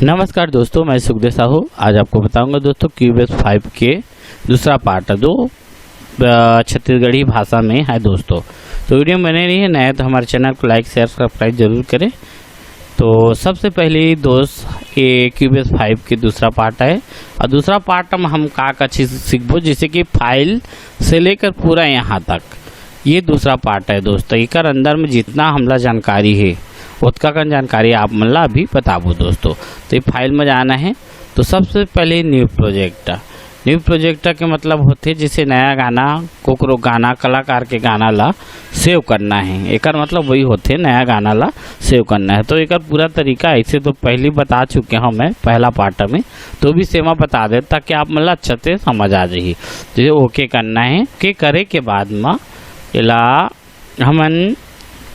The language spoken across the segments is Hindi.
नमस्कार दोस्तों, मैं सुखदेव साहू। आज आपको बताऊंगा दोस्तों क्यूबेस 5 के दूसरा पार्ट है, जो छत्तीसगढ़ी भाषा में है दोस्तों। तो वीडियो बने रही है, नया तो हमारे चैनल को लाइक शेयर सब्सक्राइब जरूर करें। तो सबसे पहले दोस्त ये क्यूबेस 5 के दूसरा पार्ट है, और दूसरा पार्ट में हम का चीज़ सीखबो, जैसे कि फाइल से लेकर पूरा यहाँ तक ये दूसरा पार्ट है दोस्तों। एक अंदर में जितना हमला जानकारी है उसका का जानकारी आप मतलब अभी बताबो दोस्तों। तो ये फाइल में जाना है, तो सबसे पहले न्यू प्रोजेक्ट के मतलब होते जैसे नया गाना कोकरो गाना कलाकार के गाना ला सेव करना है। एक मतलब वही होते नया गाना ला सेव करना है। तो एक पूरा तरीका ऐसे तो पहले बता चुके हैं मैं पहला पार्ट में, तो भी सेवा बता दे ताकि आप मतलब अच्छा से समझ आ जाइए। जैसे ओके करना है, ओके करे के बाद में इला हमन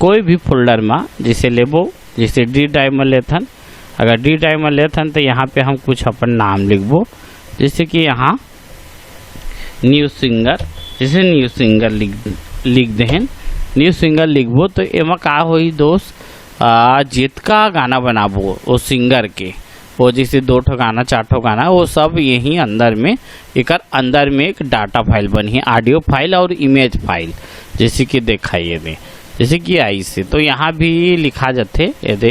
कोई भी फोल्डर में जैसे लेबो, जैसे डी ड्राइव में लेथन। अगर डी ड्राइव में लेथन तो यहाँ पे हम कुछ अपन नाम लिखबो, जैसे कि यहाँ न्यू सिंगर, जैसे न्यू सिंगर लिख दें। न्यू सिंगर लिखबो तो एमा का होई दोस्त, जितना गाना बनाबो वो सिंगर के, वो जैसे 2 ठो गाना 4 ठो गाना वो सब यही अंदर में एक अंदर में एक डाटा फाइल बनी, ऑडियो फाइल और इमेज फाइल, जैसे कि दिखाइए दे, जैसे कि आई से। तो यहाँ भी लिखा जाते यदि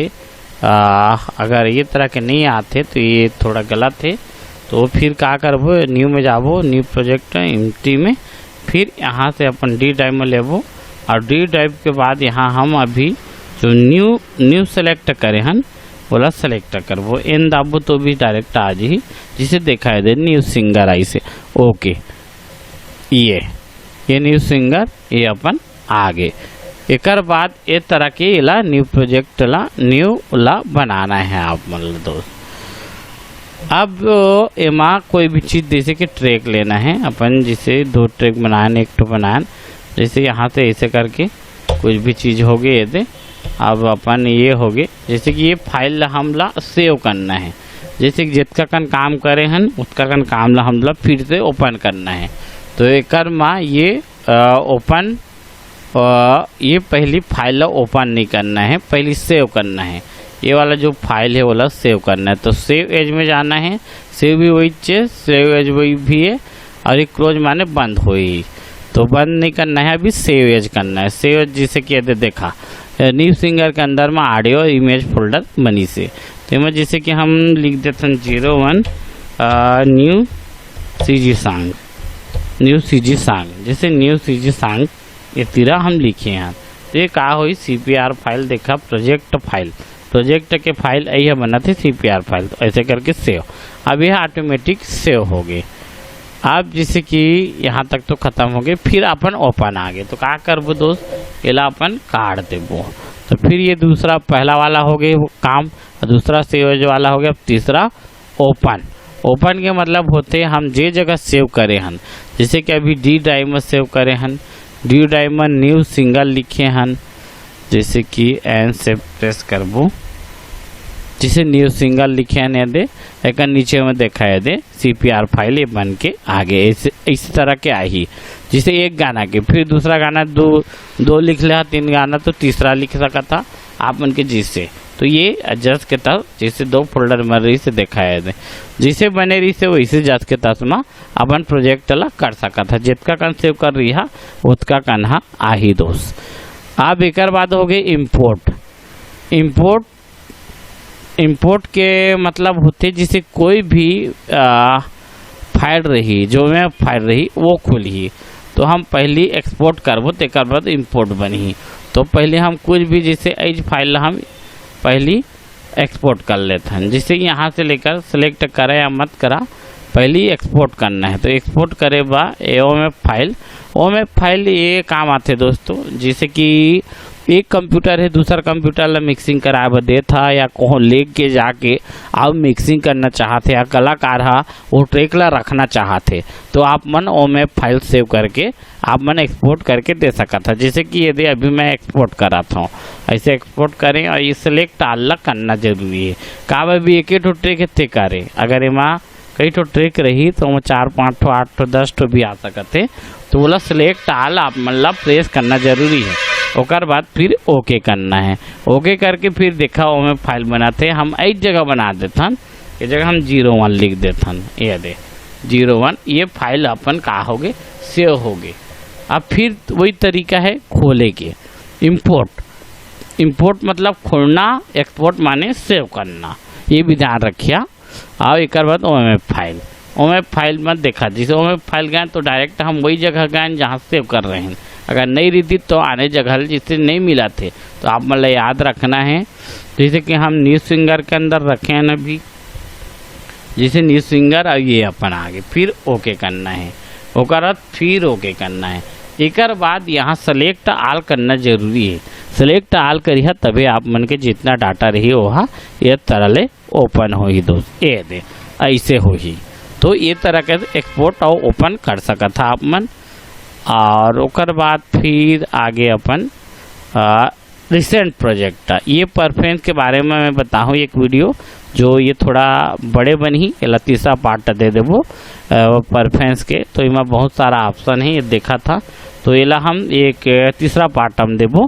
अगर ये तरह के नहीं आते तो ये थोड़ा गलत है। तो फिर क्या करबो, न्यू में जाबो, न्यू प्रोजेक्ट एम्प्टी में, फिर यहाँ से अपन डी ड्राइव में लेबो, और डी ड्राइव के बाद यहाँ हम अभी जो न्यू सेलेक्ट करे हन बोला सेलेक्ट करबो, एन दाबो तो भी डायरेक्ट आ जी, जिसे दिखाई दे न्यू सिंगर आई से। ओके, ये न्यू सिंगर ये अपन आगे। एक बाद ए तरह के इला न्यू प्रोजेक्ट ला बनाना है आप मतलब दोस्त। अब एमा कोई भी चीज़ जैसे कि ट्रैक लेना है अपन, जैसे 2 ट्रैक बनाए 1 ठो बनाए, जैसे यहाँ से ऐसे करके कुछ भी चीज़ हो गई ये। अब अपन ये हो गए, जैसे कि ये फाइल हमला सेव करना है, जैसे कि जितना कन काम करे हन उसका कन काम ला हमला फिर से ओपन करना है। तो एक माँ ये ओपन ये पहली फाइल ओपन नहीं करना है, पहले सेव करना है। ये वाला जो फाइल है वाला सेव करना है, तो सेव एज में जाना है। सेव भी वही चीज, सेव एज वही भी है, और ये क्लोज माने बंद हुई, तो बंद नहीं करना है, अभी सेव एज करना है। सेव एज जैसे कि देखा न्यू सिंगर के अंदर में ऑडियो इमेज फोल्डर बनी से, तो में जैसे कि हम लिख देते हैं 01 new CG song, new CG song, जैसे न्यू सीजी सॉन्ग ये तीरा हम लिखे हैं। तो ये का हुई CPR फाइल, देखा प्रोजेक्ट के फाइल यही बना थे CPR फाइल, तो ऐसे करके सेव। अब यह ऑटोमेटिक सेव हो गए। अब जैसे कि यहाँ तक तो ख़त्म हो गए, फिर अपन ओपन आ गए, तो क्या करबो दोस्त, इला अपन काट देबो। तो फिर ये दूसरा पहला वाला हो गए काम, दूसरा सेव वाला हो गया। अब तीसरा ओपन के मतलब होते हम जे जगह सेव करे हन, जैसे कि अभी डी ड्राइव में सेव करे हन, डी ड्राइव में न्यू सिंगर लिखे हन, जैसे कि एन से प्रेस करबो, जिसे न्यू सिंगर लिखे हैं दे एक नीचे में देखा है दे CPR फाइल ये बन के आगे इस तरह के आई। जिसे एक गाना के फिर दूसरा गाना दो लिख लिया, 3 गाना तो तीसरा लिख सका था आप मन के जिससे। तो ये एडजस्ट के तहत जैसे 2 फोल्डर में रही से देखा है दे, जिसे बने रही से वैसे जस्ट के तहत में अपन प्रोजेक्ट ला कर सका था। जितना कन सेव कर रही है उतना कन्हा आ ही दोस्त। अब एक बाद हो गई इम्पोर्ट के मतलब होते जिसे कोई भी फाइल रही जो में फाइल रही वो खुली, तो हम पहली एक्सपोर्ट करबो तो एक बाद इम्पोर्ट बनी। तो पहले हम कुछ भी जैसे एज फाइल हम पहली एक्सपोर्ट कर लेते हैं, जिसे यहाँ से लेकर सेलेक्ट करा या मत करा, पहली एक्सपोर्ट करना है। तो एक्सपोर्ट करे बा ओ में फाइल ये काम आते दोस्तों, जैसे कि एक कंप्यूटर है दूसरा कंप्यूटर ला मिक्सिंग कराए दे था, या कहीं ले के जाके आप मिक्सिंग करना चाहते, या कलाकार हा वो ट्रैक ला रखना चाहते, तो आप मन ओ में फाइल सेव करके आप मन एक्सपोर्ट करके दे सका था। जैसे कि यदि अभी मैं एक्सपोर्ट कराता हूँ, ऐसे एक्सपोर्ट करें और ये सिलेक्ट अलग करना जरूरी है। का भी एक ठो ट्रैक इतने करे, अगर एमा कई ठो ट्रैक रही तो 4 5 ठो 8 ठो 10 ठो भी आ सकते, तो बोला सिलेक्ट आल आप मतलब प्रेस करना जरूरी है। ओकर बाद फिर ओके करना है। ओके करके फिर देखा ओमे फाइल बनाते हम एक जगह बना देथन, ये जगह हम 01 लिख देथन। ये दे 01, ये फाइल अपन का होगे सेव होगे। अब फिर वही तरीका है खोले के, इंपोर्ट मतलब खोलना, एक्सपोर्ट माने सेव करना, ये भी ध्यान रखिए। और एक बाद ओमे फाइल मत देखा, जिसे ओमे फाइल गए तो डायरेक्ट हम वही जगह गए जहाँ सेव कर रहे हैं। अगर नहीं रहती तो आने जगह जिससे नहीं मिला थे तो आप मतलब याद रखना है। जैसे कि हम न्यूज़ सिंगर के अंदर रखे हैं अभी, जैसे न्यूज़ सिंगर, और ये अपन आगे फिर ओके करना है, ओकर बाद फिर ओके करना है। एक बाद यहाँ सेलेक्ट आल करना जरूरी है। सेलेक्ट आल करिए तभी आप मन के जितना डाटा रही वहाँ ये तरह ले ओपन हो ही दोस्त, ये दे ऐसे हो ही। तो ये तरह के एक्सपोर्ट और ओपन कर सका था आप मन। और ओकर बाद फिर आगे अपन रिसेंट प्रोजेक्ट, ये परफॉर्मेंस के बारे में मैं बताऊँ एक वीडियो जो ये थोड़ा बड़े बनी, ये तीसरा पार्ट दे देवो परफॉर्मेंस के। तो इनमें बहुत सारा ऑप्शन है, ये देखा था तो ये हम एक तीसरा पार्ट हम देवो।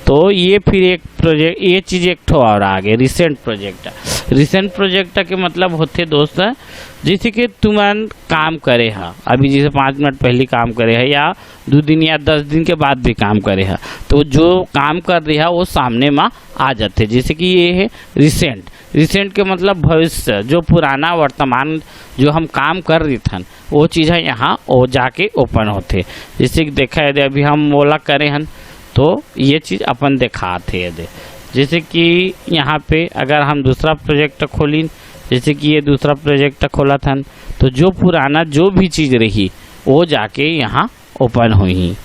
तो ये फिर एक प्रोजेक्ट, ये चीज़ एक ठो और आगे रिसेंट प्रोजेक्ट के मतलब होते दोस्त जैसे कि तुम काम करे है अभी, जैसे 5 मिनट पहले काम करे है या 2 दिन या 10 दिन के बाद भी काम करे है, तो जो काम कर रही है वो सामने में आ जाते। जैसे कि ये है रिसेंट के मतलब भविष्य, जो पुराना वर्तमान जो हम काम कर रही थन वो चीज़ है यहाँ वो जाके ओपन होते। जैसे कि देखा है अभी हम ओला करे हन तो ये चीज़ अपन दिखाते हैं। जैसे कि यहाँ पे अगर हम दूसरा प्रोजेक्ट खोली, जैसे कि ये दूसरा प्रोजेक्ट खोला था तो जो पुराना जो भी चीज़ रही वो जाके यहाँ ओपन हुई।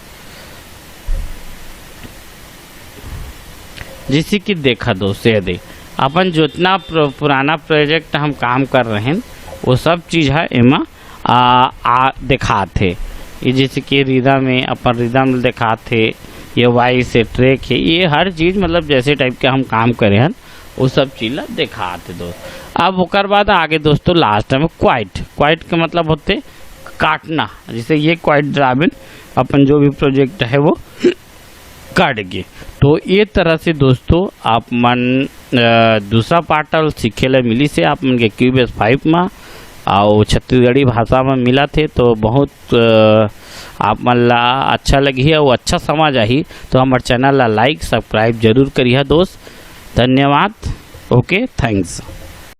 जैसे कि देखा दोस्तों दे अपन जितना पुराना प्रोजेक्ट हम काम कर रहे हैं वो सब चीज़ है एमा दिखाते। ये जैसे कि रिदम दिखाते, ये वाई से ट्रैक है, ये हर चीज़ मतलब जैसे टाइप के हम काम करे हैं वो सब चीज़ दिखाते दोस्त। अब ओकर बाद आगे दोस्तों लास्ट में क्वाइट के मतलब होते काटना। जैसे ये क्वाइट ड्राबिन अपन जो भी प्रोजेक्ट है वो काट के। तो ये तरह से दोस्तों आप मन दूसरा पार्ट सीखे ला मिली से आप मन के क्यूबेस 5 में और छत्तीसगढ़ी भाषा में मिला थे। तो बहुत आप मन ला अच्छा लगी है वो अच्छा समझ आई तो हमारे चैनल ला लाइक सब्सक्राइब जरूर करिए दोस्त। धन्यवाद। Okay, thanks.